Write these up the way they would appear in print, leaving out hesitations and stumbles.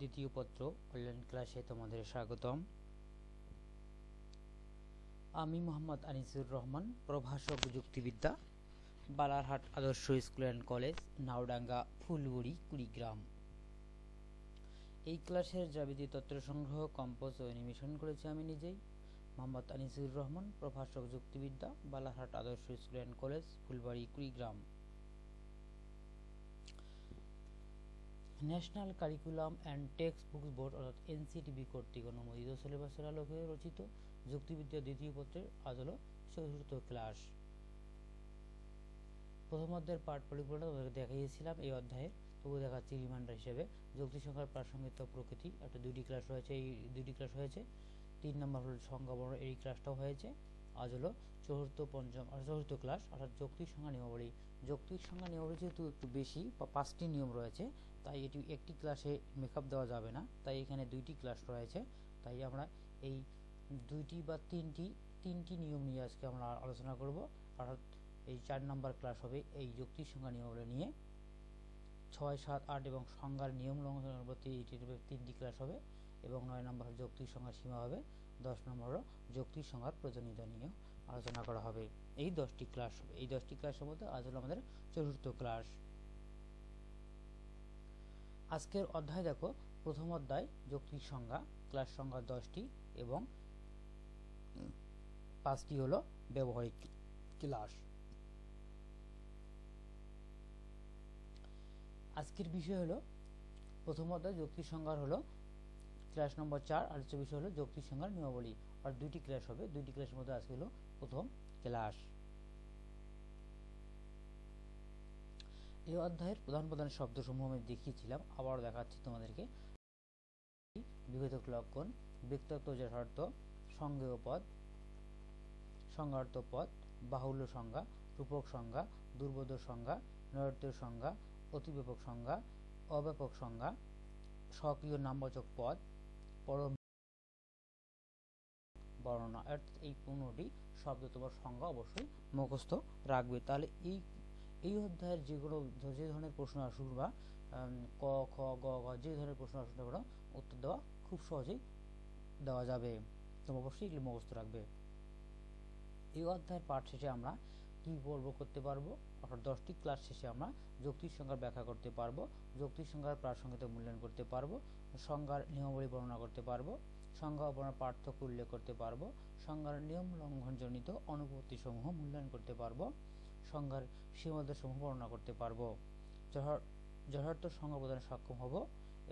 দ্বিতীয় পত্র অনলাইন ক্লাসে তোমাদের স্বাগতম। আমি মোহাম্মদ আনিসুর রহমান, প্রভাষক যুক্তিবিদ্যা, Balarhat Adarsha school and college, Naodanga, Phulbari, Kurigram. এই ক্লাসের যাবতীয় তথ্য সংগ্রহ, কম্পোজ ও অ্যানিমেশন করেছি আমি নিজেই, মোহাম্মদ আনিসুর রহমান, প্রভাষক যুক্তিবিদ্যা, Balarhat Adarsha school and college, Phulbari, Kurigram. National curriculum and text books board অর্থাৎ এনসিটিবি কর্তৃক অনুমোদিত সিলেবাসের আলোকে রচিত যুক্তিবিদ্যা দ্বিতীয় পত্রের আজ হলো চতুর্থ ক্লাস। প্রথম অধ্যায়ের পাঠ পরিপূর্ণ তোমাদেরকে দেখিয়েছিলাম এই অধ্যায়ের, তবু দেখাচ্ছি রিমাইন্ডার হিসেবে। যুক্তি সংখ্যার প্রাসঙ্গিকতা প্রকৃতি একটা দুইটি ক্লাস হয়েছে, এই দুইটি ক্লাস হয়েছে। 3 নম্বর হল সংজ্ঞা বর্ণ, এই ক্লাসটাও হয়েছে। আজ হলো চতুর্থ ক্লাস অর্থাৎ যৌক্তিক সংখ্যা নিয়মাবলী। যৌক্তিক সংখ্যা নিয়মাবলী যেহেতু একটু বেশি বা 5টি নিয়ম রয়েছে, তাই এটি একটি ক্লাসে মেকআপ দেওয়া যাবে না, তাই এখানে 2টি ক্লাস রয়েছে। তাই আমরা এই 2টি বা 3টি নিয়ম নিয়ে আজকে আমরা আলোচনা করব। অর্থাৎ এই 4 নম্বর ক্লাস হবে এই যৌক্তিক সংখ্যা নিয়মাবলী নিয়ে। 6, 7, 8 এবং সংজ্ঞার নিয়ম লঙ্ঘনের প্রতি 3টি ক্লাস হবে, এবং 9 নম্বর হল যৌক্তিক সংখ্যার সীমা হবে। 10 নম্বর হল যৌক্তিক সংখ্যার প্রয়োজনীয়তা নিয়ে আলোচনা করা হবে। এই 10টি ক্লাস হবে। এই 10টি ক্লাসের মধ্যে আজ হলো আমাদের চতুর্থ ক্লাস। আজকের অধ্যায় দেখো, প্রথম অধ্যায় যৌক্তিক সংখ্যা, ক্লাস সংখ্যা 10টি এবং 5টি হলো ব্যবহারিক ক্লাস। আজকের বিষয় হলো প্রথম অধ্যায় যৌক্তিক সংখ্যার হলো ক্লাস নম্বর 4, আলোচ্য বিষয় হলো যৌক্তিক সংখ্যার নিয়মাবলী। আর 2টি ক্লাস হবে, 2টি ক্লাসের মধ্যে আজকে হলো প্রথম ক্লাস। এই অধ্যায়ের প্রধান প্রধান শব্দসমূহ আমি দেখিয়েছিলাম, আবারও দেখাচ্ছি তোমাদেরকে। বিভেদক লক্ষণ, ব্যক্তার্থ যথার্থ, সংজ্ঞেয় পদ, সংজ্ঞার্থ পদ, বাহুল্য সংজ্ঞা, রূপক সংজ্ঞা, দুর্বোধ্য সংজ্ঞা, নৈর্ব্যক্তিক সংজ্ঞা, অতিব্যাপক সংজ্ঞা, অব্যাপক সংজ্ঞা, স্বকীয় নামবাচক পদ, পরম বর্ণনা। অর্থাৎ এই 15টি শব্দ তোমার সংজ্ঞা অবশ্যই মুখস্থ রাখবে। তাহলে এই অধ্যায়ের যে ধরনের প্রশ্ন আসুক বা ক, খ, গ, ঘ যে ধরনের প্রশ্ন আসুক না কেন, উত্তর দেওয়া খুব সহজেই দেওয়া যাবে। তোমরা অবশ্যই এগুলি মুখস্থ রাখবে। এই অধ্যায়ের পাঠ শেষে আমরা কি করতে পারবো, অর্থাৎ 10টি ক্লাস শেষে আমরা যৌক্তিক সংখ্যার ব্যাখ্যা করতে পারবো, যৌক্তিক সংখ্যার প্রাসঙ্গিকতা মূল্যায়ন করতে পারবো, সংজ্ঞার নিয়মাবলী বর্ণনা করতে পারবো, সংজ্ঞা ও বর্ণনার পার্থক্য উল্লেখ করতে পারবো, সংজ্ঞার নিয়ম লঙ্ঘনজনিত অনুপত্তি সমূহ মূল্যায়ন করতে পারবো, সংজ্ঞার সীমাবদ্ধ সমূহ বর্ণনা করতে পারবো, যথার্থ সংজ্ঞা প্রদানে সক্ষম হব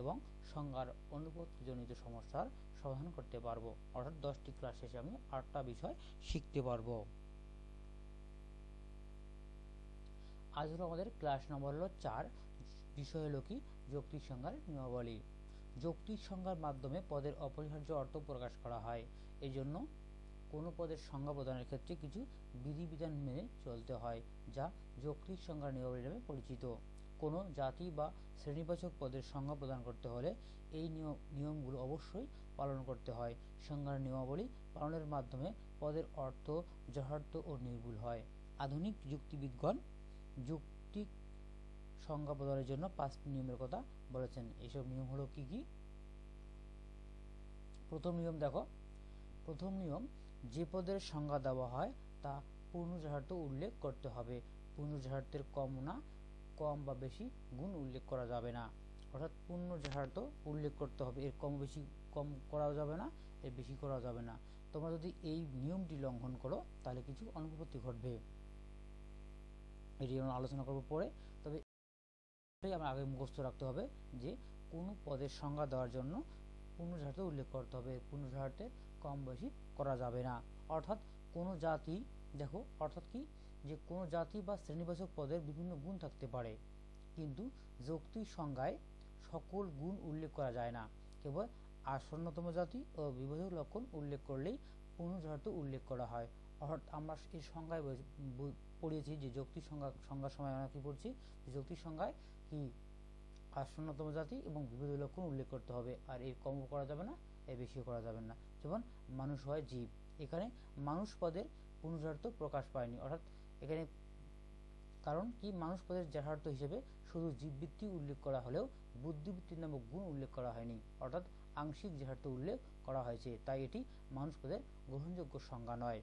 এবং সংজ্ঞার অনুপত্তিজনিত সমস্যার সমাধান করতে পারবো। অর্থাৎ 10টি ক্লাস শেষে আমি 8টা বিষয় শিখতে পারবো। আজ হলো আমাদের ক্লাস নম্বর হলো 4। বিষয় হলো কি, যৌক্তিক সংখ্যার নিয়মাবলী। যৌক্তিক সংখ্যার মাধ্যমে পদের অপরিহার্য অর্থ প্রকাশ করা হয়। এই জন্য কোনো পদের সংজ্ঞা প্রদানের ক্ষেত্রে কিছু বিধিবিধান মেনে চলতে হয়, যা যৌক্তিক সংখ্যার নিয়মাবলী নামে পরিচিত। কোনো জাতি বা শ্রেণীবাচক পদের সংজ্ঞা প্রদান করতে হলে এই নিয়মগুলো অবশ্যই পালন করতে হয়। সংজ্ঞার নিয়মাবলী পালনের মাধ্যমে পদের অর্থ যথার্থ ও নির্ভুল হয়। আধুনিক যুক্তিবিদগণ যৌক্তিক সংজ্ঞা প্রদানের জন্য 5টি নিয়মের কথা বলেছেন। এইসব নিয়ম হলো কি কি? প্রথম নিয়ম দেখো, প্রথম নিয়ম, যে পদের সংজ্ঞা দেওয়া হয় তা পূর্ণ যথার্থ উল্লেখ করতে হবে। পূর্ণ যথার্থের কম বা বেশি গুণ উল্লেখ করা যাবে না। অর্থাৎ পূর্ণ যথার্থ উল্লেখ করতে হবে, এর কম করা যাবে না, এর বেশি করা যাবে না। তোমরা যদি এই নিয়মটি লঙ্ঘন করো তাহলে কিছু অনুপত্তি ঘটবে। এটি আমরা আলোচনা করবো পরে। তবে আমরা আগে মুখস্থ রাখতে হবে যে কোনো পদের সংজ্ঞা দেওয়ার জন্য পূর্ণ যথার্থ উল্লেখ করতে হবে, পূর্ণ যথার্থের কম বেশি করা যাবে না। অর্থাৎ কোনো জাতি, দেখো অর্থাৎ কি, যে কোনো জাতি বা শ্রেণীবাচক পদের বিভিন্ন গুণ থাকতে পারে, কিন্তু যৌক্তিক সংজ্ঞায় সকল গুণ উল্লেখ করা যায় না। কেবল আসন্নতম জাতি ও বিবোধক লক্ষণ উল্লেখ করলেই পূর্ণ যথার্থ উল্লেখ করা হয়। অর্থাৎ আমরা এই সংজ্ঞায় পড়িয়েছি যে যৌক্তিক সংজ্ঞার সময় আমরা কি পড়ছি, যৌক্তিক সংজ্ঞায় কি আসন্নতম জাতি এবং বিবোধক লক্ষণ উল্লেখ করতে হবে, আর এর কমও করা যাবে না, এর বেশিও করা যাবে না। যেমন মানুষ হয় জীব, এখানে মানুষ পদের পূর্ণ যথার্থ প্রকাশ পায়নি। অর্থাৎ এখানে কারণ কি, মানুষ পদের যথার্থ হিসেবে শুধু জীববৃত্তি উল্লেখ করা হলেও বুদ্ধিবৃত্তি নামক গুণ উল্লেখ করা হয়নি, অর্থাৎ আংশিক যেহেতু উল্লেখ করা হয়েছে তাই এটি মানুষ পদের গ্রহণযোগ্য সংজ্ঞা নয়।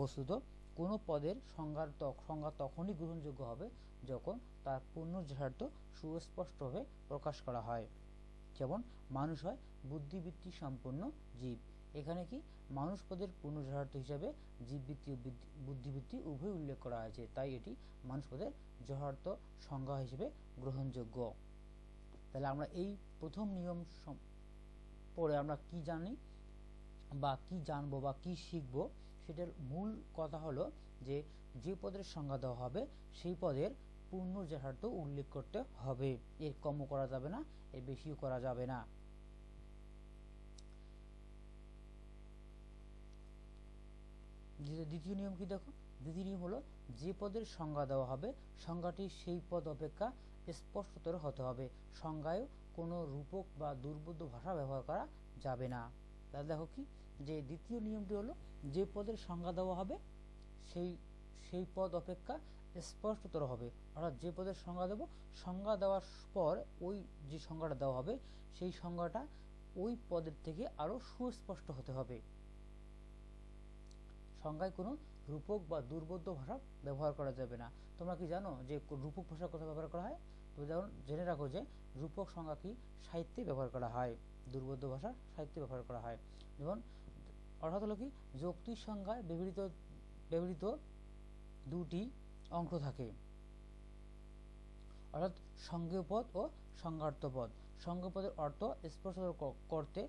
বস্তুত কোনো পদের সংজ্ঞা তখনই গ্রহণযোগ্য হবে যখন তার পূর্ণযথার্থ সুস্পষ্টভাবে প্রকাশ করা হয়। যেমন মানুষ হয় বুদ্ধিবৃত্তি সম্পন্ন জীব। এখানে কি মানুষ পদের পূর্ণযথার্থ হিসাবে জীববৃত্তি ও বুদ্ধিবৃত্তি উভয় উল্লেখ করা হয়েছে, তাই এটি মানুষ পদের যথার্থ সংজ্ঞা হিসেবে গ্রহণযোগ্য। তাহলে আমরা এই প্রথম নিয়ম পড়ে আমরা কি জানি বা কি জানবো বা কি শিখবো, সেটার মূল কথা হলো যে পদের সংজ্ঞা দেওয়া হবে সেই পদের পূর্ণ যথার্থ উল্লেখ করতে হবে, এর কমও করা যাবে না, এর বেশিও করা যাবে না। দ্বিতীয় নিয়ম কি দেখো, দ্বিতীয় নিয়ম হলো যে পদের সংজ্ঞা দেওয়া হবে সংজ্ঞাটি সেই পদ অপেক্ষা স্পষ্টতর হতে হবে। সংজ্ঞায় কোনো রূপক বা দুর্বোধ্য ভাষা ব্যবহার করা যাবে না। তাহলে দেখো কি যে দ্বিতীয় নিয়মটি হলো যে পদের সংজ্ঞা দেওয়া হবে সেই পদ অপেক্ষা স্পষ্টতর হবে, অর্থাৎ যে পদের সংজ্ঞা দেব সংজ্ঞা দেওয়ার পর ওই যে সংজ্ঞাটা দেওয়া হবে সেই সংজ্ঞাটা ওই পদের থেকে আরো সুস্পষ্ট হতে হবে। সংজ্ঞায় কোনো রূপক বা দুর্বোধ্য ভাষা ব্যবহার করা যাবে না। তোমরা কি জানো যে রূপক ভাষার কথা ব্যবহার করা হয়? তো যেমন জেনে রাখো যে রূপক সংজ্ঞা কি সাহিত্যে ব্যবহার করা হয়, দুর্বোধ্য ভাষা সাহিত্যে ব্যবহার করা হয়। যেমন অর্থাৎ হলো কি যৌক্তিক সংজ্ঞায় ব্যবহৃত দুটি অংশ থাকে, অর্থাৎ সংজ্ঞেয় পদ ও সংজ্ঞার্থ পদ। সংজ্ঞেয় পদের অর্থ স্পষ্ট করতে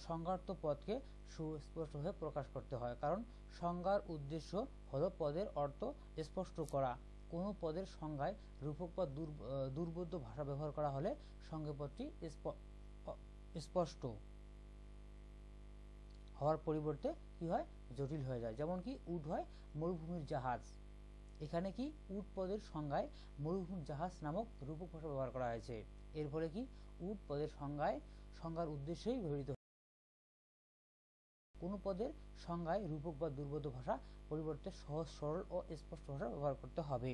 সংজ্ঞার্থ পদকে সুস্পষ্টভাবে প্রকাশ করতে হয়, কারণ সংজ্ঞার উদ্দেশ্য হলো পদের অর্থ স্পষ্ট করা। কোনো পদের সংজ্ঞায় রূপক বা দুর্বোধ্য ভাষা ব্যবহার করা হলে সংজ্ঞেয় পদটি স্পষ্ট হওয়ার পরিবর্তে কি হয়, জটিল হয়ে যায়। যেমন কি উট হয় মরুভূমির জাহাজ, এখানে কি উট পদের সংজ্ঞায় মরুভূমির জাহাজ নামক রূপক ভাষা ব্যবহার করা হয়েছে। এর ফলে কি উট পদের সংজ্ঞার উদ্দেশ্যেই ব্যবহৃত। কোনো পদের সংজ্ঞায় রূপক বা দুর্বোধ্য ভাষা পরিবর্তে সহজ সরল ও স্পষ্ট ভাষা ব্যবহার করতে হবে।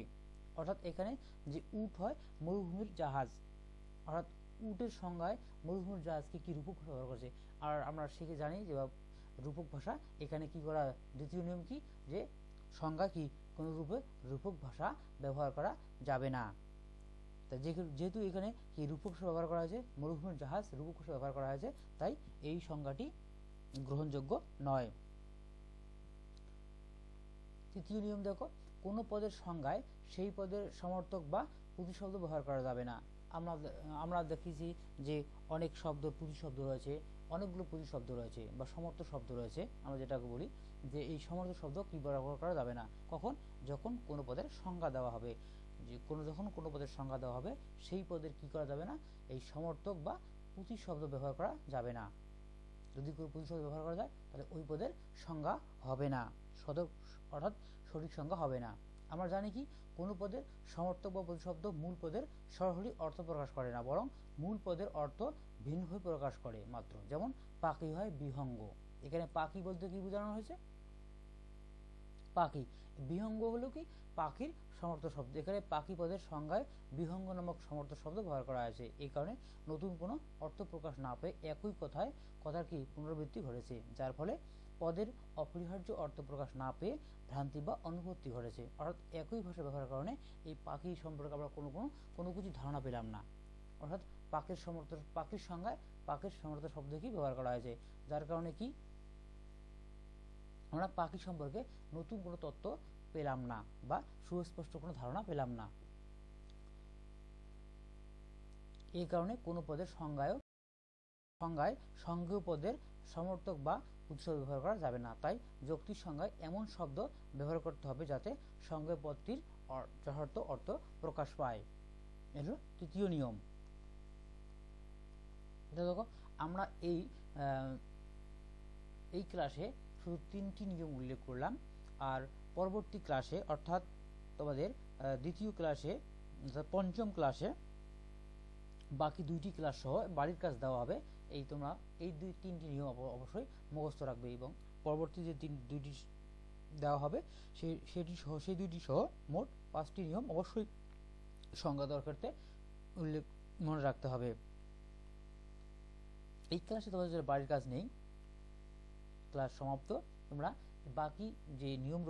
অর্থাৎ এখানে যে উট হয় মরুভূমির জাহাজ, অর্থাৎ উটের সংজ্ঞায় মরুভূমির জাহাজকে কি রূপক ভাষা ব্যবহার করছে। আর আমরা শিখে জানি যে রূপক ভাষা এখানে কি করা, দ্বিতীয় নিয়ম কি যে সংজ্ঞা কি কোনো রূপক ভাষা ব্যবহার করা যাবে না। তাই যেহেতু এখানে কি রূপক ভাষা ব্যবহার করা হয়েছে, মরুভূমির জাহাজ রূপক ভাষা ব্যবহার করা হয়েছে, তাই এই সংজ্ঞাটি গ্রহণযোগ্য নয়। তৃতীয় নিয়ম দেখো, কোনো পদের সংজ্ঞায় সেই পদের সমর্থক বা প্রতিশব্দ ব্যবহার করা যাবে না। আমরা দেখেছি যে অনেক শব্দ প্রতিশব্দ রয়েছে, অনেকগুলো প্রতিশব্দ রয়েছে বা সমর্থক শব্দ রয়েছে, আমরা যেটাকে বলি যে এই সমর্থক শব্দ কি ব্যবহার করা যাবে না। কখন? যখন কোনো পদের সংজ্ঞা দেওয়া হবে, যখন কোনো পদের সংজ্ঞা দেওয়া হবে সেই পদের কি করা যাবে না, এই সমর্থক বা প্রতিশব্দ ব্যবহার করা যাবে না। যদি কোনো প্রতিশব্দ ব্যবহার করা যায় তাহলে ওই পদের সংজ্ঞা হবে না, অর্থাৎ সঠিক সংজ্ঞা হবে না। আমরা জানি কি কোনো পদের সমর্থক বা প্রতিশব্দ মূল পদের সরাসরি অর্থ প্রকাশ করে না, বরং মূল পদের অর্থ ভিন্নভাবে প্রকাশ করে মাত্র। যেমন পাখি হয় বিহঙ্গ, এখানে পাখি বলতে কি বোঝানো হয়েছে, পাখি। বিহঙ্গ হলো কি পাখির সমর্থক শব্দ, এখানে পাখি পদের সংজ্ঞায় বিহঙ্গ নামক সমর্থক শব্দ ব্যবহার করা হয়েছে। এই কারণে নতুন কোনো অর্থ প্রকাশ না পেয়ে একই কথার কি পুনরাবৃত্তি ঘটেছে, যার ফলে পদের অপরিহার্য অর্থ প্রকাশ না পেয়ে ভ্রান্তি বা অনুপত্তি ঘটেছে। অর্থাৎ একই ভাষা ব্যবহারের কারণে এই পাখি সম্পর্কে আমরা কোনো কিছু ধারণা পেলাম না। অর্থাৎ পাখির সংজ্ঞায় পাখির সমর্থক শব্দ কি ব্যবহার করা হয়েছে, যার কারণে কি আমরা পাখি সম্পর্কে নতুন কোনো তথ্য পেলাম না বা সুস্পষ্ট কোনো ধারণা পেলাম না। এই কারণে কোনো পদের সংজ্ঞায় সংজ্ঞেয় পদের সমর্থক বা প্রতিশব্দ ব্যবহার করা যাবে না। তাই যৌক্তিক সংজ্ঞায় এমন শব্দ ব্যবহার করতে হবে যাতে সংজ্ঞেয় পদটির যথার্থ অর্থ প্রকাশ পায়। এটা তৃতীয় নিয়ম। দেখো আমরা এই ক্লাসে শুধু 3টি নিয়ম উল্লেখ করলাম, আর পরবর্তী ক্লাসে অর্থাৎ তোমাদের দ্বিতীয় ক্লাসে পঞ্চম ক্লাসে বাকি 2টি ক্লাস সহ বাড়ির কাজ দেওয়া হবে। তোমরা এই 3টি নিয়ম অবশ্যই মুখস্থ রাখবে এবং পরবর্তী যে 2টি দেওয়া হবে সেই 2টি সহ মোট 5টি নিয়ম অবশ্যই সংজ্ঞা দরকারতে উল্লেখ মনে রাখতে হবে। এই ক্লাসে তোমাদের বাড়ির কাজ নেই, ক্লাস সমাপ্ত। তোমরা বাকি যে নিয়ম